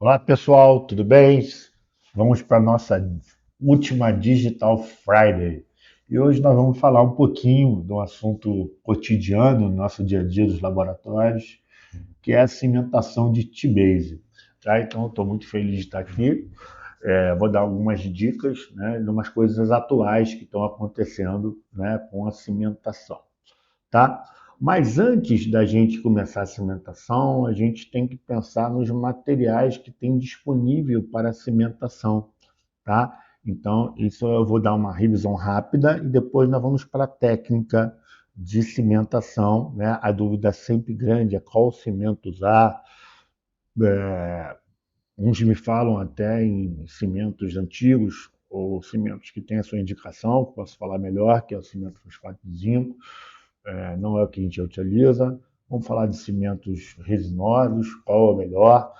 Olá pessoal, tudo bem? Vamos para a nossa última Digital Friday. E hoje nós vamos falar um pouquinho do assunto cotidiano no nosso dia a dia dos laboratórios, que é a cimentação de T-Base. Tá? Então, eu estou muito feliz de estar aqui. Vou dar algumas dicas, né, de umas coisas atuais que estão acontecendo, né, com a cimentação. Tá? Mas antes da gente começar a cimentação, a gente tem que pensar nos materiais que tem disponível para a cimentação, tá? Então, isso eu vou dar uma revisão rápida e depois nós vamos para a técnica de cimentação, né? A dúvida é sempre grande é qual cimento usar. Uns me falam até em cimentos antigos ou cimentos que têm a sua indicação, que posso falar melhor, que é o cimento fosfato de zinco. Não é o que a gente utiliza. Vamos falar de cimentos resinosos, qual é o melhor.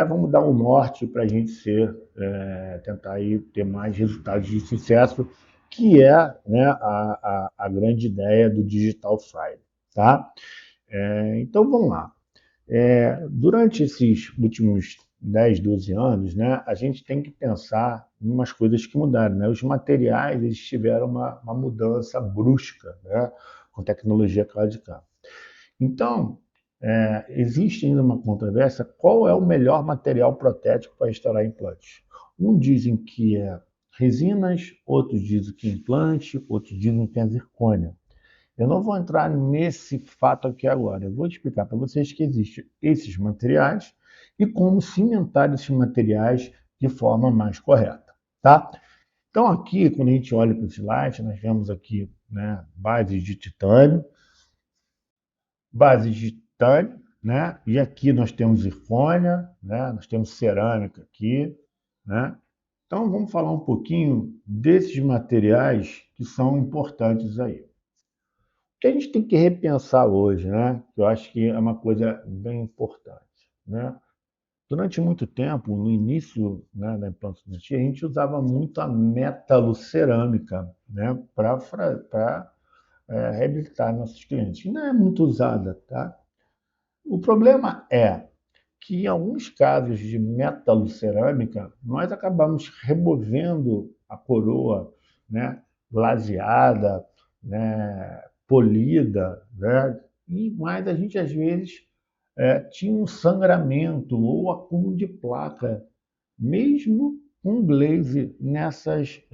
Vamos dar um norte para a gente tentar aí ter mais resultados de sucesso, que é, né, a grande ideia do Digital Friday. Tá? Então vamos lá. Durante esses últimos 10, 12 anos, né, a gente tem que pensar em umas coisas que mudaram. Né? Os materiais eles tiveram uma mudança brusca, né, com tecnologia cloud. Então, existe ainda uma controvérsia qual é o melhor material protético para instalar implantes. Um dizem que é resinas, outros dizem que é implante, outros dizem que é zircônia. Eu não vou entrar nesse fato aqui agora. Eu vou explicar para vocês que existem esses materiais e como cimentar esses materiais de forma mais correta, tá? Então aqui, quando a gente olha para o slide, nós vemos aqui, né, base de titânio, né? E aqui nós temos zircônia, né? Nós temos cerâmica aqui, né? Então vamos falar um pouquinho desses materiais que são importantes aí. O que a gente tem que repensar hoje, né? Que eu acho que é uma coisa bem importante, né? Durante muito tempo, no início, né, da implantologia, a gente usava muito a metalocerâmica, né, para reabilitar nossos clientes. Não é muito usada, tá? O problema é que em alguns casos de metalocerâmica, nós acabamos removendo a coroa, né, laseada, né, polida, né, mas a gente às vezes tinha um sangramento ou acúmulo de placa, mesmo com glaze nessas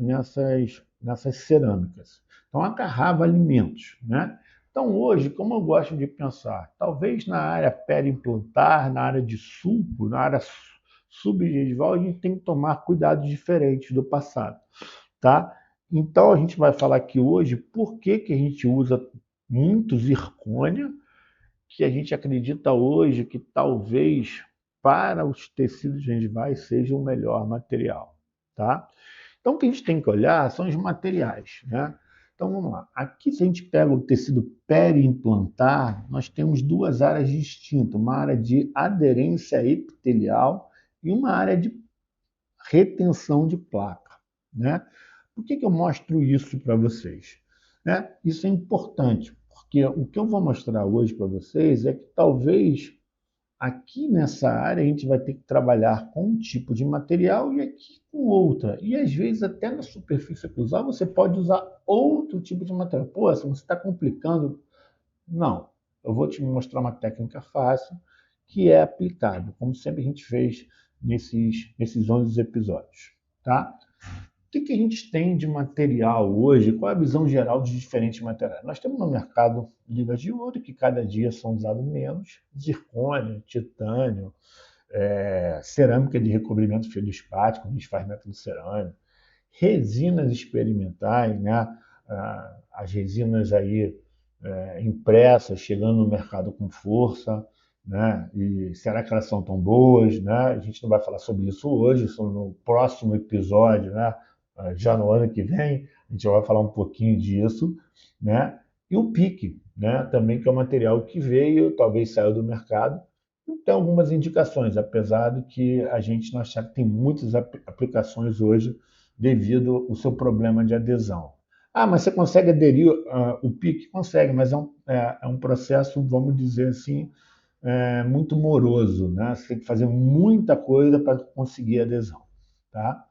cerâmicas. Então agarrava alimentos, né? Então, hoje, como eu gosto de pensar, talvez na área perimplantar, na área de sulco, na área subgengival, a gente tem que tomar cuidados diferentes do passado, tá? Então, a gente vai falar aqui hoje por que a gente usa muito zircônia, que a gente acredita hoje que talvez para os tecidos gengivais seja o melhor material, tá? Então, o que a gente tem que olhar são os materiais, né? Então, vamos lá. Aqui, se a gente pega o tecido periimplantar, nós temos duas áreas distintas, uma área de aderência epitelial e uma área de retenção de placa, né? Por que eu mostro isso para vocês? Né? Isso é importante, porque o que eu vou mostrar hoje para vocês é que talvez aqui nessa área a gente vai ter que trabalhar com um tipo de material e aqui com outra. E às vezes até na superfície acusal você pode usar outro tipo de material. Pô, se você está complicando. Não, eu vou te mostrar uma técnica fácil que é aplicável, como sempre a gente fez nesses 11 episódios. Tá? O que a gente tem de material hoje? Qual é a visão geral de diferentes materiais? Nós temos no mercado ligas de ouro, que cada dia são usados menos, zircônio, titânio, cerâmica de recobrimento feldspático, a gente faz método cerâmico, resinas experimentais, né? As resinas aí impressas, chegando no mercado com força, né? E será que elas são tão boas, né? A gente não vai falar sobre isso hoje, isso no próximo episódio, né? Já no ano que vem, a gente vai falar um pouquinho disso, né? E o PIC, né? Também que é um material que veio, talvez saiu do mercado, e tem algumas indicações, apesar de que a gente não achar que tem muitas aplicações hoje devido ao seu problema de adesão. Ah, mas você consegue aderir o PIC? Consegue, mas é um processo, vamos dizer assim, muito moroso, né? Você tem que fazer muita coisa para conseguir adesão, tá?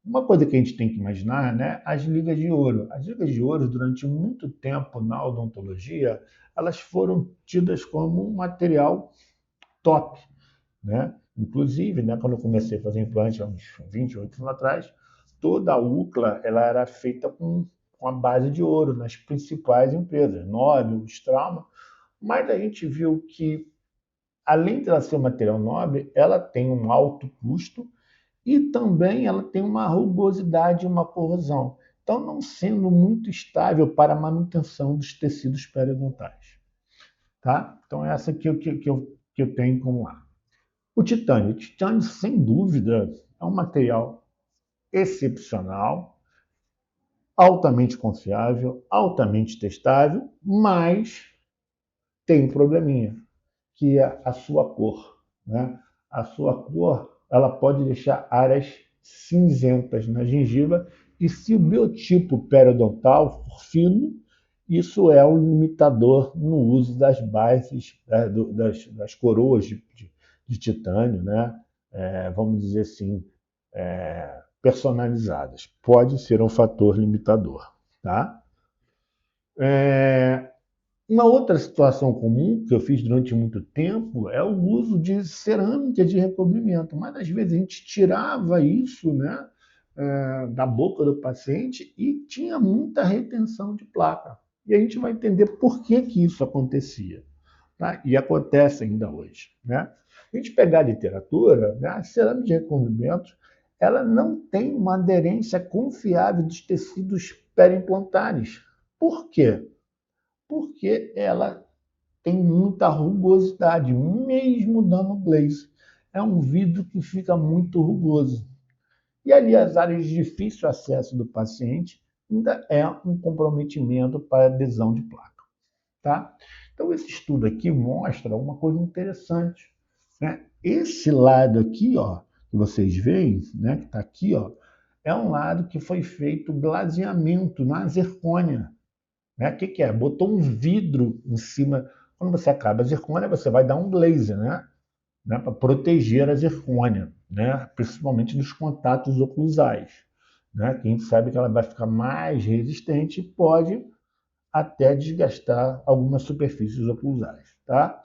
Uma coisa que a gente tem que imaginar, né, as ligas de ouro. As ligas de ouro, durante muito tempo na odontologia, elas foram tidas como um material top, né? Inclusive, né, quando eu comecei a fazer implante há uns 28 anos atrás, toda a UCLA ela era feita com a base de ouro nas principais empresas, Nobel, Straumann, mas a gente viu que, além de ela ser um material nobre, ela tem um alto custo e também ela tem uma rugosidade e uma corrosão. Então, não sendo muito estável para a manutenção dos tecidos periodontais. Tá? Então, essa aqui é o que eu tenho como lá. O titânio. O titânio, sem dúvida, é um material excepcional, altamente confiável, altamente testável, mas tem um probleminha, que é a sua cor, né? A sua cor, ela pode deixar áreas cinzentas na gengiva e se o biotipo periodontal for fino, isso é um limitador no uso das bases, das coroas de titânio, né? Vamos dizer assim, personalizadas. Pode ser um fator limitador, tá? Uma outra situação comum que eu fiz durante muito tempo é o uso de cerâmica de recobrimento. Mas às vezes a gente tirava isso, né, da boca do paciente e tinha muita retenção de placa. E a gente vai entender por que, que isso acontecia. Tá? E acontece ainda hoje. Né? Se a gente pegar a literatura, né, a cerâmica de recobrimento ela não tem uma aderência confiável dos tecidos periimplantares. Por quê? Porque ela tem muita rugosidade, mesmo dando glaze. É um vidro que fica muito rugoso. E ali as áreas de difícil acesso do paciente ainda é um comprometimento para adesão de placa. Tá? Então esse estudo aqui mostra uma coisa interessante. Né? Esse lado aqui, ó, que vocês veem, né, que está aqui, ó, é um lado que foi feito glaseamento na zircônia. Né? O que, que é? Botou um vidro em cima. Quando você acaba a zircônia, você vai dar um glaze, né? Para proteger a zircônia, né? Principalmente dos contatos oclusais. Né? Que a gente sabe que ela vai ficar mais resistente e pode até desgastar algumas superfícies oclusais. Tá?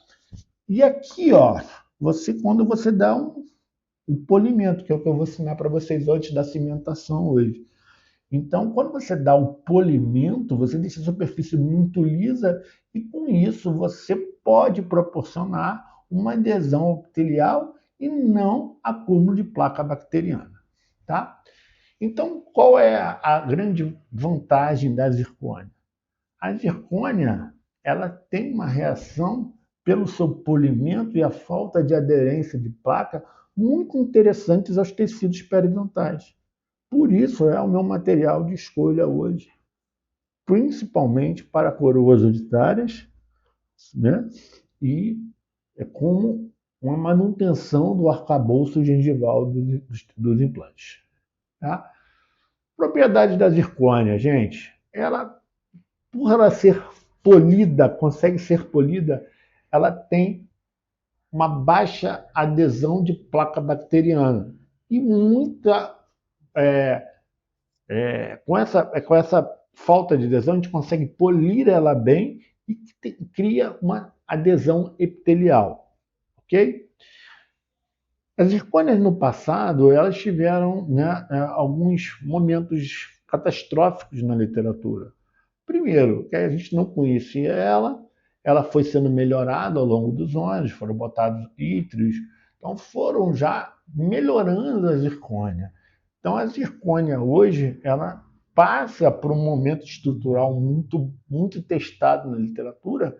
E aqui, ó, quando você dá um polimento, que é o que eu vou ensinar para vocês antes da cimentação hoje. Então, quando você dá o polimento, você deixa a superfície muito lisa e, com isso, você pode proporcionar uma adesão epitelial e não acúmulo de placa bacteriana. Tá? Então, qual é a grande vantagem da zircônia? A zircônia ela tem uma reação pelo seu polimento e a falta de aderência de placa muito interessantes aos tecidos periodontais. Por isso é o meu material de escolha hoje, principalmente para coroas auditárias, né? E é como uma manutenção do arcabouço gengival dos implantes. Tá? Propriedade da zircônia, gente, por ela ser polida, consegue ser polida, ela tem uma baixa adesão de placa bacteriana e muita com essa falta de adesão, a gente consegue polir ela bem e cria uma adesão epitelial, ok? As zircônias no passado, elas tiveram, né, alguns momentos catastróficos na literatura. Primeiro, que a gente não conhecia ela foi sendo melhorada ao longo dos anos, foram botados ítreos, então foram já melhorando a zircônia. Então a zircônia hoje, ela passa por um momento estrutural muito, muito testado na literatura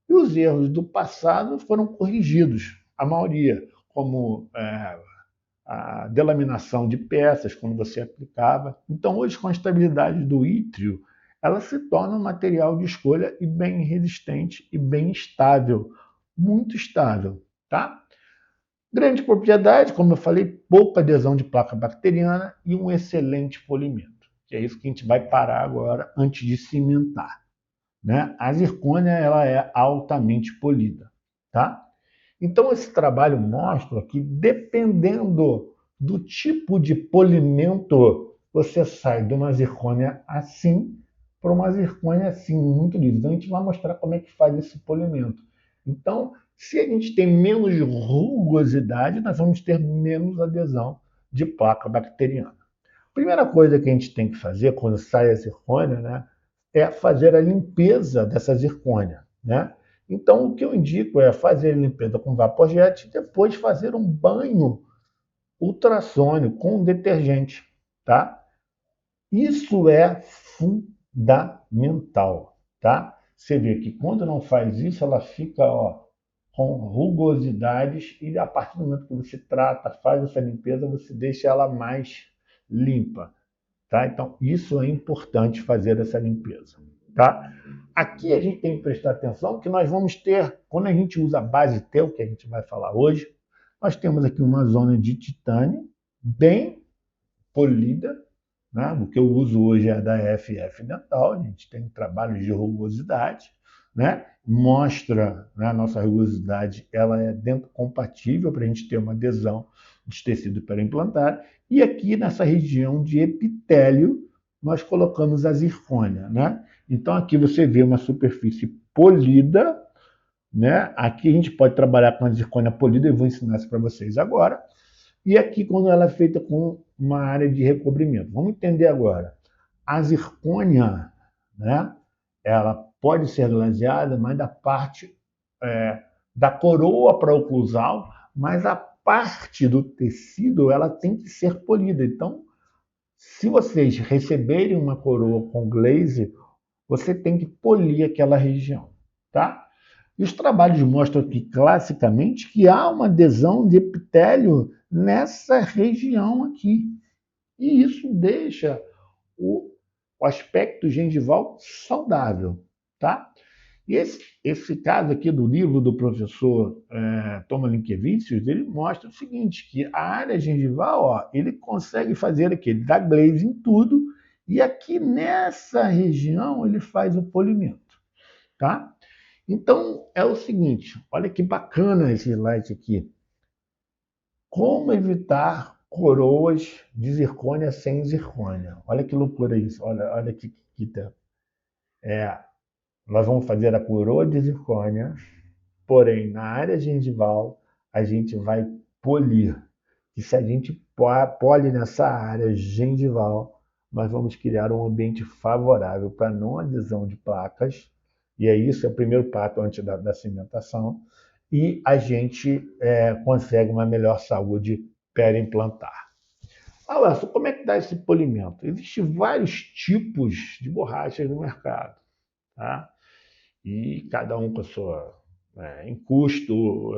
e os erros do passado foram corrigidos, a maioria, como a delaminação de peças, quando você aplicava. Então hoje, com a estabilidade do ítrio, ela se torna um material de escolha e bem resistente e bem estável, muito estável, tá? Grande propriedade, como eu falei, pouca adesão de placa bacteriana e um excelente polimento. Que é isso que a gente vai parar agora antes de cimentar. né? A zircônia ela é altamente polida, tá? Então, esse trabalho mostra que, dependendo do tipo de polimento, você sai de uma zircônia assim para uma zircônia assim, muito lisa. Então, a gente vai mostrar como é que faz esse polimento. Então, se a gente tem menos rugosidade, nós vamos ter menos adesão de placa bacteriana. Primeira coisa que a gente tem que fazer quando sai a zircônia, né, é fazer a limpeza dessa zircônia, né? Então, o que eu indico é fazer a limpeza com vapor jet e depois fazer um banho ultrassônico com detergente, tá? Isso é fundamental, tá? Você vê que quando não faz isso, ela fica, ó, com rugosidades e a partir do momento que você trata, faz essa limpeza, você deixa ela mais limpa, tá? Então, isso é importante fazer essa limpeza, tá? Aqui a gente tem que prestar atenção que nós vamos ter, quando a gente usa a base TEL, que a gente vai falar hoje, nós temos aqui uma zona de titânio bem polida, né? O que eu uso hoje é da FF Dental, a gente tem trabalho de rugosidade, né? Mostra, né, a nossa rugosidade, ela é dentro compatível para a gente ter uma adesão dos tecidos periimplantares. E aqui nessa região de epitélio, nós colocamos a zircônia, né? Então aqui você vê uma superfície polida, né? Aqui a gente pode trabalhar com a zircônia polida, eu vou ensinar isso para vocês agora. E aqui quando ela é feita com uma área de recobrimento. Vamos entender agora. A zircônia, né? Ela pode ser glaseada, mas da parte da coroa pré-oclusal, mas a parte do tecido ela tem que ser polida. Então, se vocês receberem uma coroa com glaze, você tem que polir aquela região, tá? E os trabalhos mostram aqui classicamente que há uma adesão de epitélio nessa região aqui. E isso deixa o aspecto gengival saudável, tá? E esse caso aqui do livro do professor Thomas Linkevičius, ele mostra o seguinte, que a área gengival, ó, ele consegue fazer aqui, ele dá glaze em tudo, e aqui nessa região ele faz o polimento, tá? Então, é o seguinte, olha que bacana esse slide aqui. Como evitar coroas de zircônia sem zircônia? Olha que loucura isso, olha que nós vamos fazer a coroa de zircônia, porém, na área gengival, a gente vai polir. E se a gente pole nessa área gengival, nós vamos criar um ambiente favorável para não adesão de placas, e é isso, é o primeiro passo antes da cimentação, e a gente consegue uma melhor saúde periimplantar. Olha, como é que dá esse polimento? Existem vários tipos de borrachas no mercado, tá? E cada um com a sua, em custo,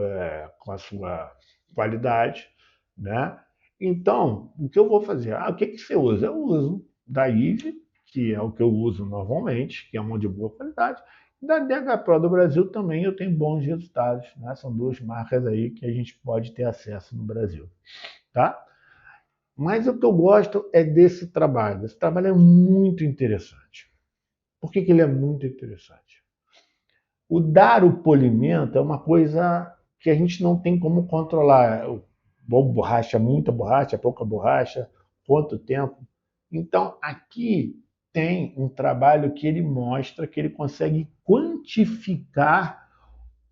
com a sua qualidade, né? Então, o que eu vou fazer? O que você usa? Eu uso da IVE, que é o que eu uso normalmente, que é uma de boa qualidade. Da DH Pro do Brasil também eu tenho bons resultados, né? São duas marcas aí que a gente pode ter acesso no Brasil, tá? Mas o que eu gosto é desse trabalho. Esse trabalho é muito interessante. Por que ele é muito interessante? O dar o polimento é uma coisa que a gente não tem como controlar. Borracha, muita borracha, pouca borracha, quanto tempo. Então, aqui tem um trabalho que ele mostra que ele consegue quantificar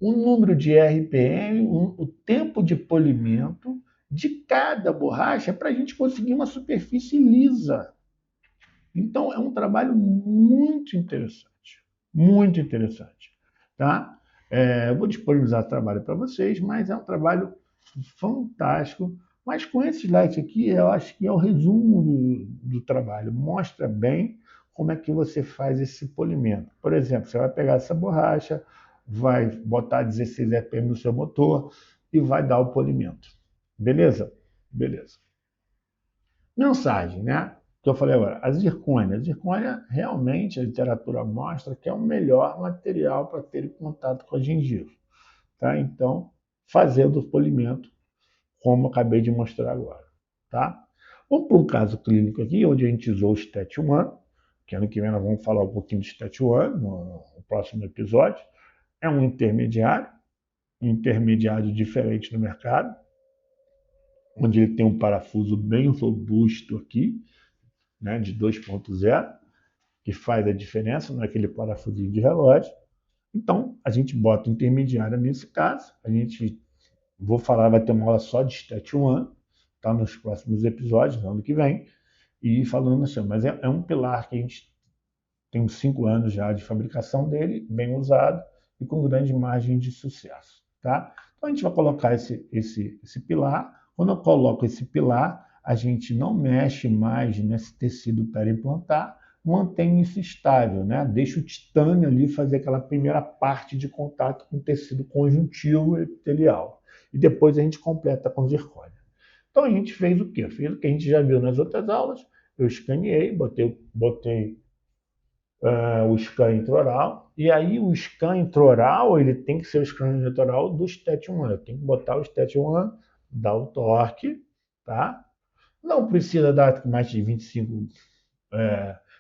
o número de RPM, o tempo de polimento de cada borracha para a gente conseguir uma superfície lisa. Então, é um trabalho muito interessante. Muito interessante. Tá? Eu vou disponibilizar o trabalho para vocês, mas é um trabalho fantástico. Mas com esse slide aqui, eu acho que é o resumo do trabalho. Mostra bem como é que você faz esse polimento. Por exemplo, você vai pegar essa borracha, vai botar 16 RPM no seu motor e vai dar o polimento. Beleza? Beleza. Mensagem, né? Que eu falei agora, a zircônia. A zircônia, realmente, a literatura mostra que é o melhor material para ter contato com a gengiva. Tá? Então, fazendo o polimento, como eu acabei de mostrar agora. Tá? Vamos para um caso clínico aqui, onde a gente usou o STAT1, que ano que vem nós vamos falar um pouquinho do STAT1, no próximo episódio. É um intermediário diferente no mercado, onde ele tem um parafuso bem robusto aqui, né, de 2.0, que faz a diferença, não é aquele parafusinho de relógio. Então, a gente bota o intermediário nesse caso. Vai ter uma aula só de Stat 1, tá, nos próximos episódios, no ano que vem, e falando assim, mas é um pilar que a gente tem 5 anos já de fabricação dele, bem usado e com grande margem de sucesso, tá? Então, a gente vai colocar esse pilar. Quando eu coloco esse pilar, a gente não mexe mais nesse tecido periimplantar, mantém isso estável, né? Deixa o titânio ali fazer aquela primeira parte de contato com o tecido conjuntivo epitelial. E depois a gente completa com zircônia. Então a gente fez o quê? Fez o que a gente já viu nas outras aulas. Eu escaneei, botei o scan intraoral, e aí o scan intraoral, ele tem que ser o scan intraoral do Stat 1. Eu tenho que botar o Stat 1, dar o torque, tá? Não precisa dar mais de 25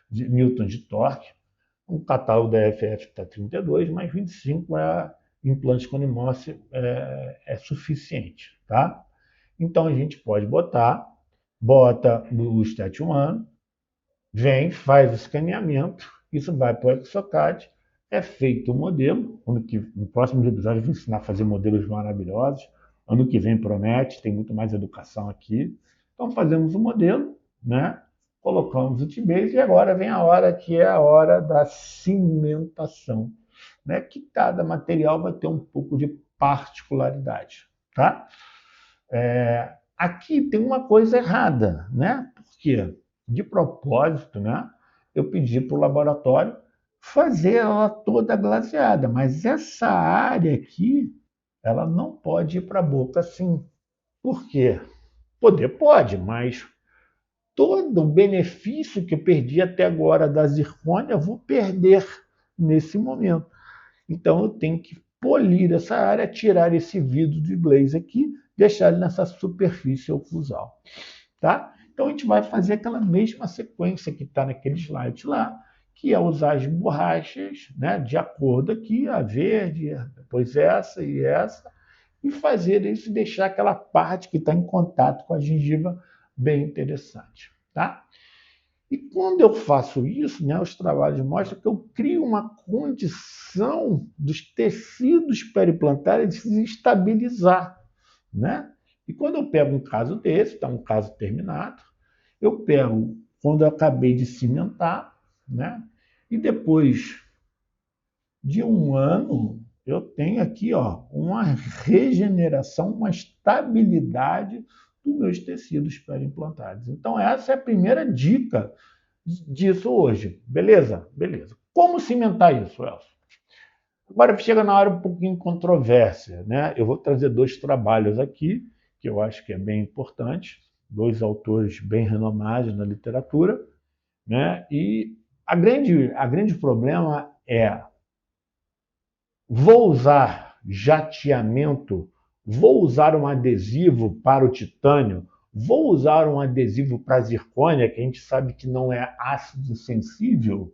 de newtons de torque. O catálogo da FF está 32, mas 25 implante com Morse é suficiente, tá? Então a gente pode bota o Stat 1, vem, faz o escaneamento, isso vai para o Exocad, é feito o modelo. No próximo episódio eu vou ensinar a fazer modelos maravilhosos. Ano que vem promete, tem muito mais educação aqui. Então fazemos o modelo, né? Colocamos o T-Base e agora vem a hora que é a hora da cimentação, né? Que cada material vai ter um pouco de particularidade, tá? Aqui tem uma coisa errada, né? Por quê? De propósito, né? Eu pedi para o laboratório fazer ela toda glaseada, mas essa área aqui, ela não pode ir para a boca assim. Por quê? Poder pode, mas todo o benefício que eu perdi até agora da zircônia, eu vou perder nesse momento. Então eu tenho que polir essa área, tirar esse vidro de glaze aqui, deixar ele nessa superfície oclusal, tá? Então a gente vai fazer aquela mesma sequência que está naquele slide lá, que é usar as borrachas, né, de acordo aqui, a verde, depois essa e essa, e fazer isso e deixar aquela parte que está em contato com a gengiva bem interessante, tá? E quando eu faço isso, né, os trabalhos mostram que eu crio uma condição dos tecidos periplantares se estabilizar, né? E quando eu pego um caso desse, está um caso terminado, eu pego quando eu acabei de cimentar, né? E depois de um ano, eu tenho aqui, ó, uma regeneração, uma estabilidade dos meus tecidos periimplantares. Então, essa é a primeira dica disso hoje. Beleza? Beleza. Como cimentar isso, Elcio? Agora chega na hora um pouquinho controvérsia, né? Eu vou trazer 2 trabalhos aqui, que eu acho que é bem importante, 2 autores bem renomados na literatura, né? E a grande problema é: vou usar jateamento, vou usar um adesivo para o titânio, vou usar um adesivo para a zircônia, que a gente sabe que não é ácido sensível.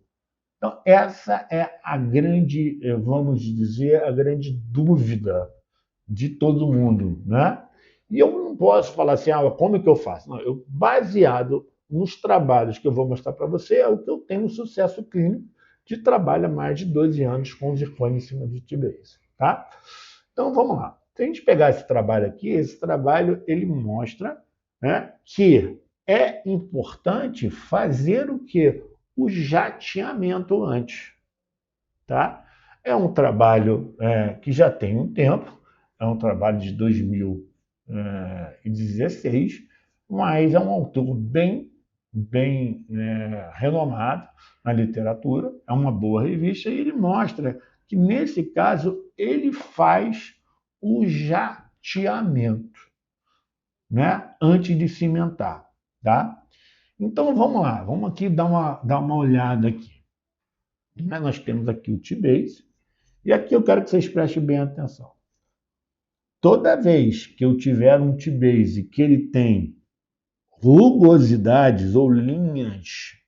Então, essa é a grande, vamos dizer, a grande dúvida de todo mundo, né? E eu não posso falar assim, como é que eu faço? Não, baseado nos trabalhos que eu vou mostrar para você, é o que eu tenho sucesso clínico de trabalho há mais de 12 anos com zircônia em cima de T-Base, tá? Então, vamos lá. Se a gente pegar esse trabalho aqui, esse trabalho ele mostra, né, que é importante fazer o quê? O jateamento antes, tá? É um trabalho que já tem um tempo, é um trabalho de 2016, mas é um autor bem renomado na literatura, é uma boa revista, e ele mostra que, nesse caso, ele faz o jateamento, né, antes de cimentar, tá? Então, vamos lá, vamos aqui dar uma olhada aqui. Nós temos aqui o T-Base, e aqui eu quero que vocês prestem bem atenção. Toda vez que eu tiver um T-Base que ele tem rugosidades ou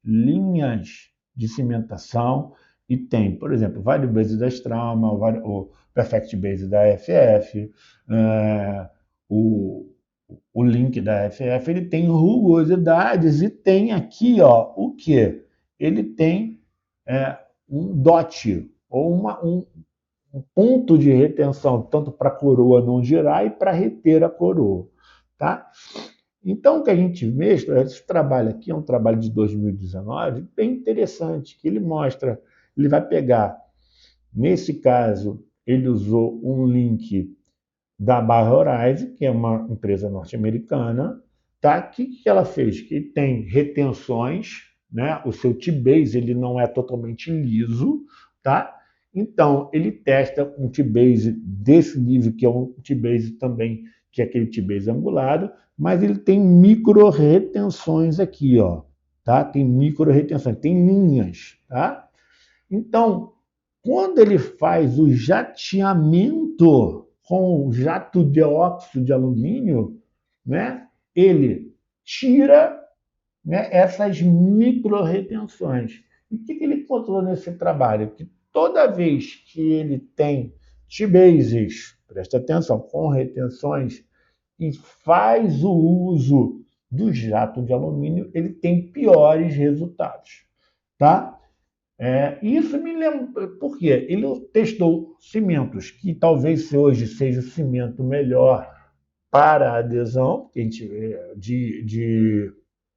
linhas de cimentação, e tem, por exemplo, o Value Base da Straumann, o Perfect Base da FF, o, o link da FF, ele tem rugosidades e tem aqui, ó, o que? Ele tem um DOT, ou um ponto de retenção, tanto para a coroa não girar e para reter a coroa. Tá? Então, o que a gente vê, esse trabalho aqui é um trabalho de 2019, bem interessante, que ele mostra, ele vai pegar, nesse caso, ele usou um link da Barra Horizon, que é uma empresa norte-americana, tá? Que ela fez? Que tem retenções, né? O seu T-Base ele não é totalmente liso, tá? Então, ele testa um T-Base desse nível, que é um T-Base também, que é aquele T-Base angulado, mas ele tem micro-retenções aqui, ó, tá? Tem micro-retenções, tem linhas, tá? Então, quando ele faz o jateamento com jato de óxido de alumínio, né, ele tira, né, essas micro-retenções. E o que ele encontrou nesse trabalho? Que toda vez que ele tem T-bases, presta atenção, com retenções, e faz o uso do jato de alumínio, ele tem piores resultados. Tá? Isso me lembra. Por quê? Ele testou cimentos que talvez hoje seja o cimento melhor para a adesão, que a gente vê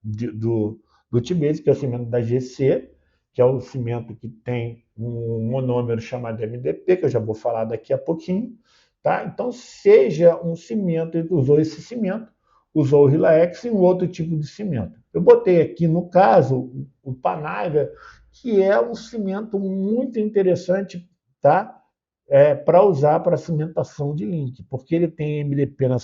do T-Base, que é o cimento da GC, que é o cimento que tem um monômero chamado MDP, que eu já vou falar daqui a pouquinho. Tá? Então, seja um cimento, ele usou esse cimento, usou o Relax e um outro tipo de cimento. Eu botei aqui, no caso, o Panaiva, que é um cimento muito interessante, tá? Para usar para cimentação de link, porque ele tem MDP na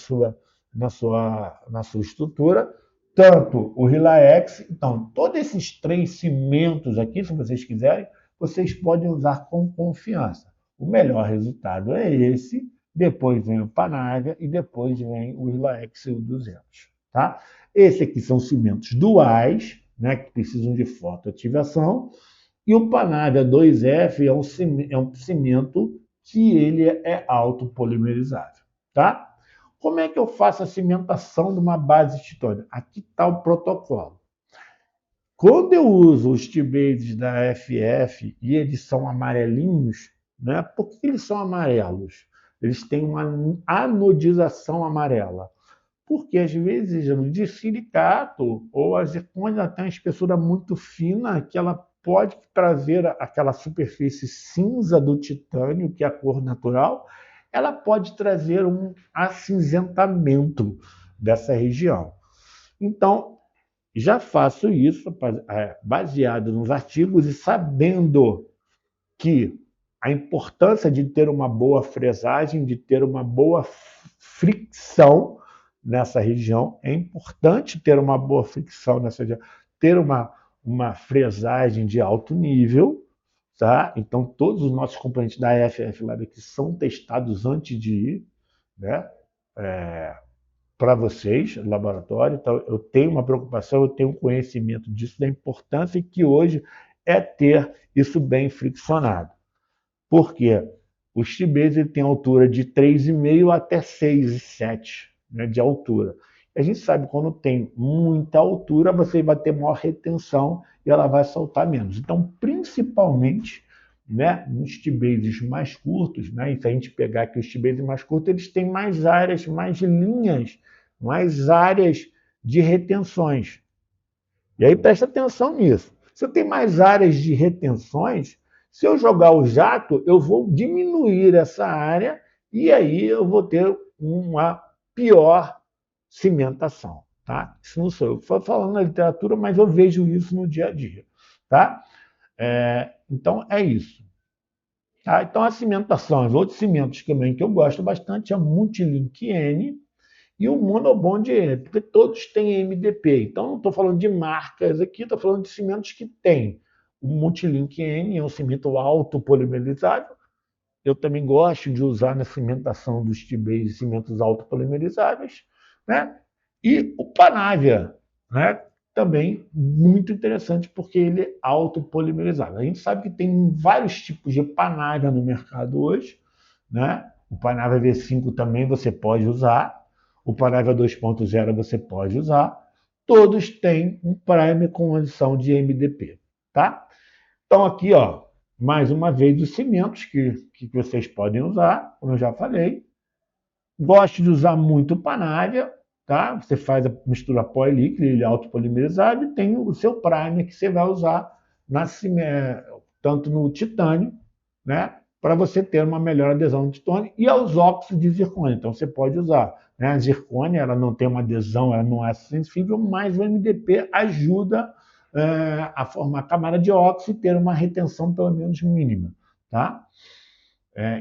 sua estrutura, tanto o Relax, então, todos esses três cimentos aqui, se vocês quiserem, vocês podem usar com confiança. O melhor resultado é esse, depois vem o Panaga e depois vem o Relax 200. Tá? Esse aqui são cimentos duais, né, que precisam de fotoativação, e o Panavia 2F é um cimento que ele é autopolimerizável. Tá? Como é que eu faço a cimentação de uma base titânio? Aqui está o protocolo. Quando eu uso os T-bases da FF e eles são amarelinhos, né? Por que eles são amarelos? Eles têm uma anodização amarela. Porque às vezes de silicato ou a zircônia tem uma espessura muito fina que ela pode trazer aquela superfície cinza do titânio, que é a cor natural, ela pode trazer um acinzentamento dessa região. Então, já faço isso baseado nos artigos e sabendo que a importância de ter uma boa fresagem, de ter uma boa fricção nessa região, é importante ter uma boa fricção nessa região, ter uma fresagem de alto nível, tá? Então todos os nossos componentes da FF Lab aqui são testados antes de ir, né? Para vocês, no laboratório. Então, eu tenho uma preocupação, eu tenho um conhecimento disso, da importância que hoje é ter isso bem friccionado. Por quê? O T-Base tem altura de 3,5 até 6,7, né, de altura. A gente sabe que quando tem muita altura, você vai ter maior retenção e ela vai soltar menos. Então, principalmente, né, nos T-Bases mais curtos, né, e se a gente pegar aqui os T-Bases mais curtos, eles têm mais áreas, mais linhas, mais áreas de retenções. E aí presta atenção nisso. Se eu tenho mais áreas de retenções, se eu jogar o jato, eu vou diminuir essa área e aí eu vou ter uma pior cimentação. Tá? Isso não sou eu que estou falando na literatura, mas eu vejo isso no dia a dia. Tá? Então, é isso. Tá? Então, a cimentação, os outros cimentos também que eu gosto bastante é o Multilink N e o Monobond N, porque todos têm MDP. Então, não estou falando de marcas aqui, estou falando de cimentos que têm. O Multilink N é um cimento autopolimerizável. Eu também gosto de usar na cimentação dos T-Base cimentos autopolimerizáveis. Né? E o Panavia, né? também muito interessante porque ele é autopolimerizável. A gente sabe que tem vários tipos de Panavia no mercado hoje, né? O Panavia V5 também você pode usar, o Panavia 2.0 você pode usar, todos têm um primer com adição de MDP, tá? Então aqui, ó, mais uma vez os cimentos que vocês podem usar, como eu já falei. Gosto de usar muito Panavia, tá? Você faz a mistura pó e líquido, ele é autopolimerizado e tem o seu primer que você vai usar tanto no titânio, né? Para você ter uma melhor adesão no titânio e aos óxidos de zircônio. Então você pode usar, né? A zircônia, ela não tem uma adesão, ela não é sensível, mas o MDP ajuda a formar camada de óxido e ter uma retenção pelo menos mínima, tá?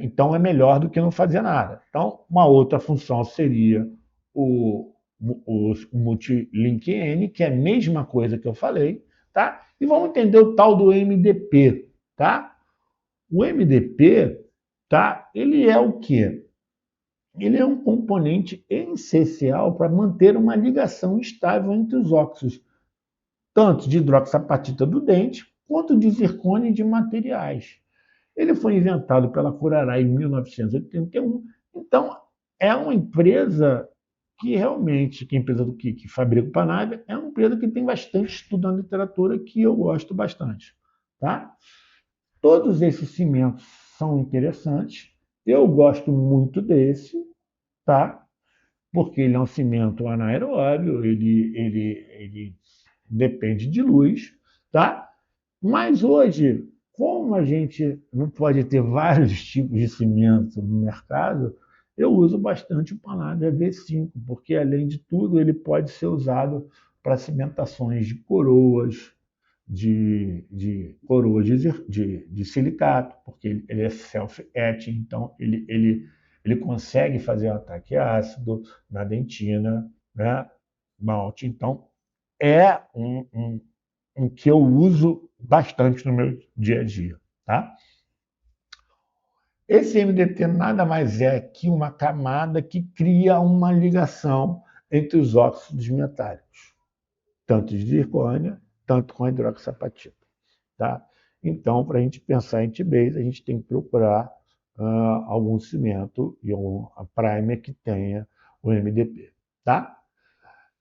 Então é melhor do que não fazer nada. Então, uma outra função seria o Multilink N, que é a mesma coisa que eu falei, tá? E vamos entender o tal do MDP, tá? O MDP, tá? Ele é o quê? Ele é um componente essencial para manter uma ligação estável entre os óxidos, tanto de hidroxapatita do dente, quanto de zircônio e de materiais. Ele foi inventado pela Curaray em 1981. Então, é uma empresa que realmente, que é a empresa que fabrica o Panavia, é uma empresa que tem bastante estudo na literatura que eu gosto bastante. Tá? Todos esses cimentos são interessantes. Eu gosto muito desse, tá? Porque ele é um cimento anaeróbio, ele depende de luz, tá? Mas hoje, como a gente não pode ter vários tipos de cimento no mercado, eu uso bastante o Panavia V5, porque além de tudo ele pode ser usado para cimentações de coroas, de silicato, porque ele é self-etching, então ele consegue fazer o ataque ácido na dentina, né, malte. Então, é um que eu uso bastante no meu dia a dia. Tá? Esse MDT nada mais é que uma camada que cria uma ligação entre os óxidos metálicos, tanto de zircônia, tanto com hidroxapatita. Tá? Então, para a gente pensar em T-base, a gente tem que procurar algum cimento e um primer que tenha o MDP. Tá?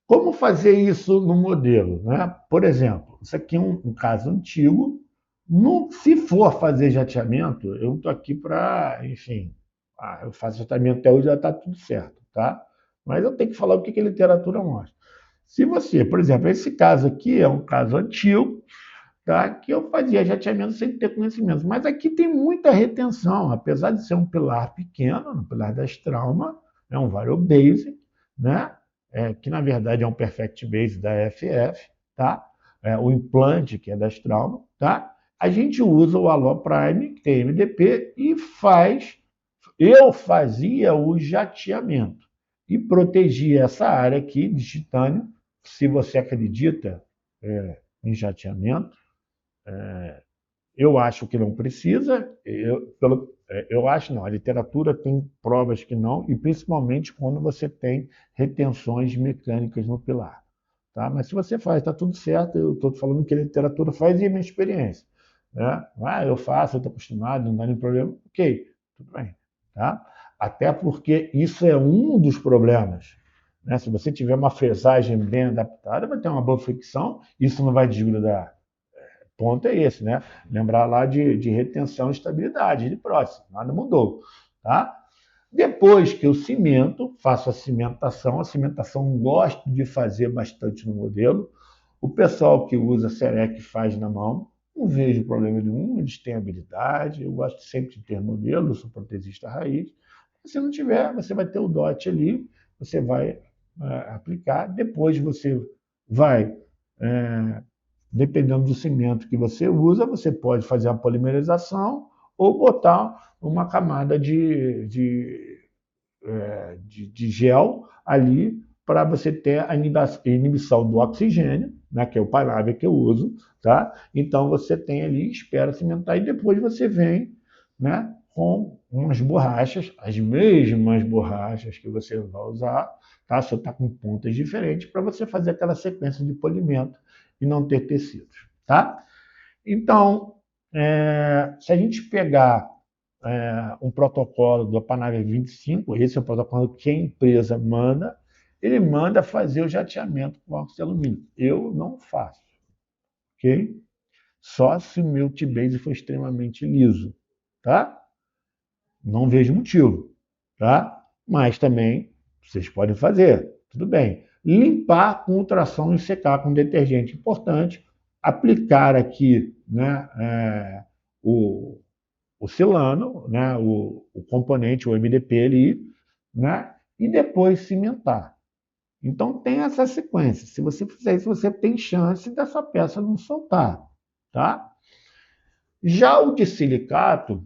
Como fazer isso no modelo? Né? Por exemplo, isso aqui é um caso antigo. Se for fazer jateamento, eu estou aqui para, enfim, eu faço jateamento até hoje, já está tudo certo, tá? Mas eu tenho que falar o que a literatura mostra. Se você, por exemplo, esse caso aqui é um caso antigo, tá? Que eu fazia jateamento sem ter conhecimento, mas aqui tem muita retenção, apesar de ser um pilar pequeno, um pilar das traumas, é um Variable Base, né? Que na verdade é um Perfect Base da FF, tá? O implante, que é das traumas, tá? A gente usa o Allo Prime, que tem MDP, e eu fazia o jateamento e protegia essa área aqui de titânio. Se você acredita em jateamento, eu acho que não precisa, eu acho não, a literatura tem provas que não, e principalmente quando você tem retenções mecânicas no pilar. Tá? Mas se você faz, está tudo certo, eu estou falando que a literatura faz e a minha experiência. Né? Eu faço, eu estou acostumado, não dá nenhum problema. Ok, tudo bem. Tá? Até porque isso é um dos problemas. Né? Se você tiver uma fresagem bem adaptada, vai ter uma boa fricção, isso não vai desgrudar. O ponto é esse, né? Lembrar lá de retenção e estabilidade de próximo, nada mudou. Tá? Depois que eu cimento, faço a cimentação gosto de fazer bastante no modelo. O pessoal que usa Serec faz na mão, não vejo problema nenhum, eles têm habilidade, eu gosto sempre de ter modelo, eu sou protesista raiz. Se não tiver, você vai ter o DOT ali, você vai aplicar, depois você vai, dependendo do cimento que você usa, você pode fazer a polimerização ou botar uma camada de gel ali para você ter a inibição do oxigênio, né, que é o Panavia que eu uso, tá? Então você tem ali, espera cimentar e depois você vem, né, com umas borrachas, as mesmas borrachas que você vai usar, tá? Só está com pontas diferentes para você fazer aquela sequência de polimento e não ter tecidos, tá? Então, se a gente pegar um protocolo do Panavial 25, esse é o protocolo que a empresa manda, ele manda fazer o jateamento com óxido de alumínio. Eu não faço, ok? Só se o meu T-base for extremamente liso, tá? Não vejo motivo, tá? Mas também vocês podem fazer, tudo bem. Limpar com ultrassom e secar com detergente. Importante, aplicar aqui, né, o silano, né, o componente, o MDP ali, né, e depois cimentar. Então tem essa sequência. Se você fizer isso, você tem chance dessa peça não soltar, tá? Já o de silicato,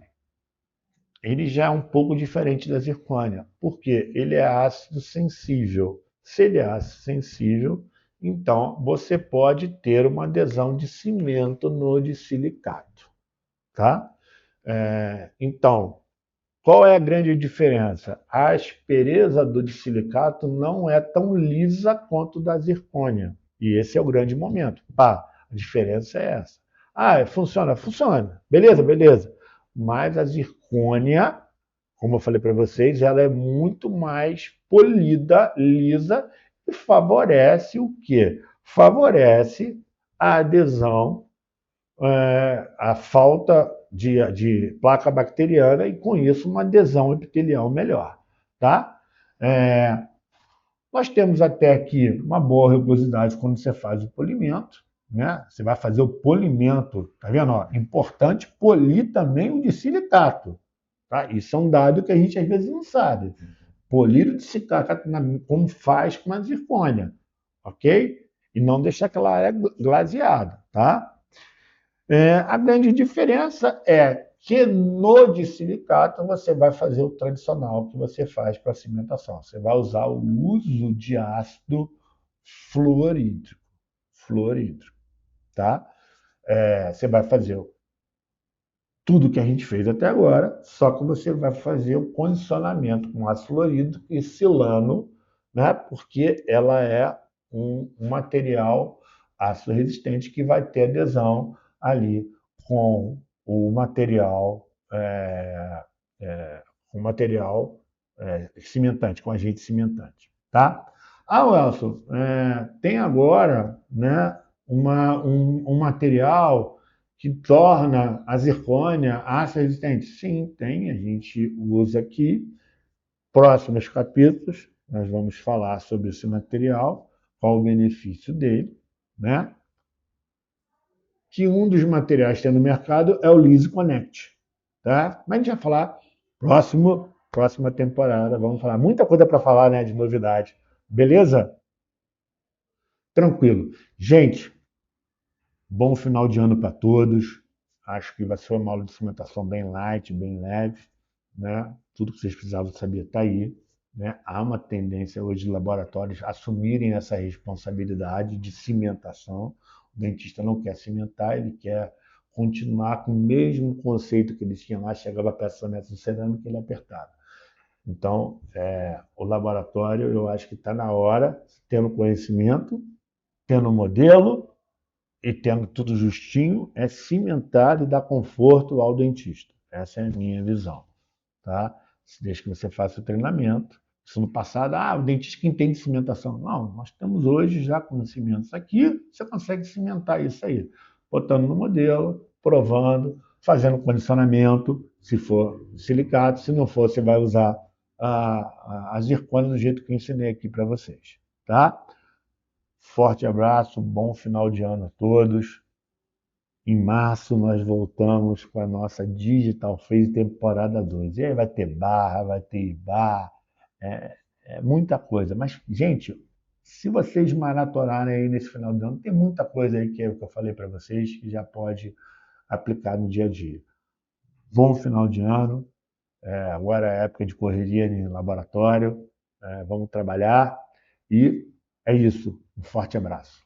ele já é um pouco diferente da zircônia, porque ele é ácido sensível. Se ele é ácido sensível, então você pode ter uma adesão de cimento no de silicato, tá? Então, qual é a grande diferença? A aspereza do de silicato não é tão lisa quanto da zircônia. E esse é o grande momento. Pá, a diferença é essa. Ah, funciona? Funciona. Beleza, beleza. Mas a zircônia, como eu falei para vocês, ela é muito mais polida, lisa e favorece o quê? Favorece a adesão, a falta de placa bacteriana e, com isso, uma adesão epitelial melhor. Tá? É, nós temos até aqui uma boa rugosidade quando você faz o polimento. Né? Você vai fazer o polimento, tá vendo? Ó, importante polir também o de silicato. Tá? Isso é um dado que a gente às vezes não sabe. Polir o de silicato como faz com a zircônia, ok? E não deixar aquela área glaseada, tá? A grande diferença é que no de silicato você vai fazer o tradicional que você faz para cimentação. Você vai usar o uso de ácido fluorídrico, tá? Você vai fazer tudo que a gente fez até agora, só que você vai fazer o condicionamento com ácido fluorídrico e silano, né? Porque ela é um material ácido resistente que vai ter adesão ali com o material, com material cimentante, com agente cimentante, tá? Ah, Welson, tem agora, né, um material que torna a zircônia ácido resistente? Sim, tem, a gente usa aqui. Próximos capítulos, nós vamos falar sobre esse material, qual o benefício dele, né? Que um dos materiais que tem no mercado é o Lise Connect, tá? Mas a gente vai falar próxima temporada, vamos falar muita coisa para falar, né, de novidade. Beleza? Tranquilo. Gente, bom final de ano para todos. Acho que vai ser uma aula de instrumentação bem light, bem leve, né? Tudo que vocês precisavam saber está aí, né? Há uma tendência hoje de laboratórios assumirem essa responsabilidade de cimentação. O dentista não quer cimentar, ele quer continuar com o mesmo conceito que eles tinham lá, chegava a peça de cerâmica e ele apertava. Então, o laboratório, eu acho que está na hora, tendo conhecimento, tendo modelo, e tendo tudo justinho, é cimentar e dar conforto ao dentista. Essa é a minha visão. Tá? Desde que você faça o treinamento. Isso no passado, o dentista que entende cimentação. Não, nós temos hoje já conhecimentos aqui, você consegue cimentar isso aí. Botando no modelo, provando, fazendo condicionamento, se for silicato, se não for, você vai usar a zircônia do jeito que eu ensinei aqui para vocês. Tá? Forte abraço, bom final de ano a todos. Em março nós voltamos com a nossa Digital Phase temporada 2. E aí vai ter barra, vai ter IBA, muita coisa. Mas, gente, se vocês maratonarem aí nesse final de ano, tem muita coisa aí que é o que eu falei para vocês que já pode aplicar no dia a dia. Bom final de ano. Agora é época de correria em laboratório. Vamos trabalhar. E é isso. Um forte abraço.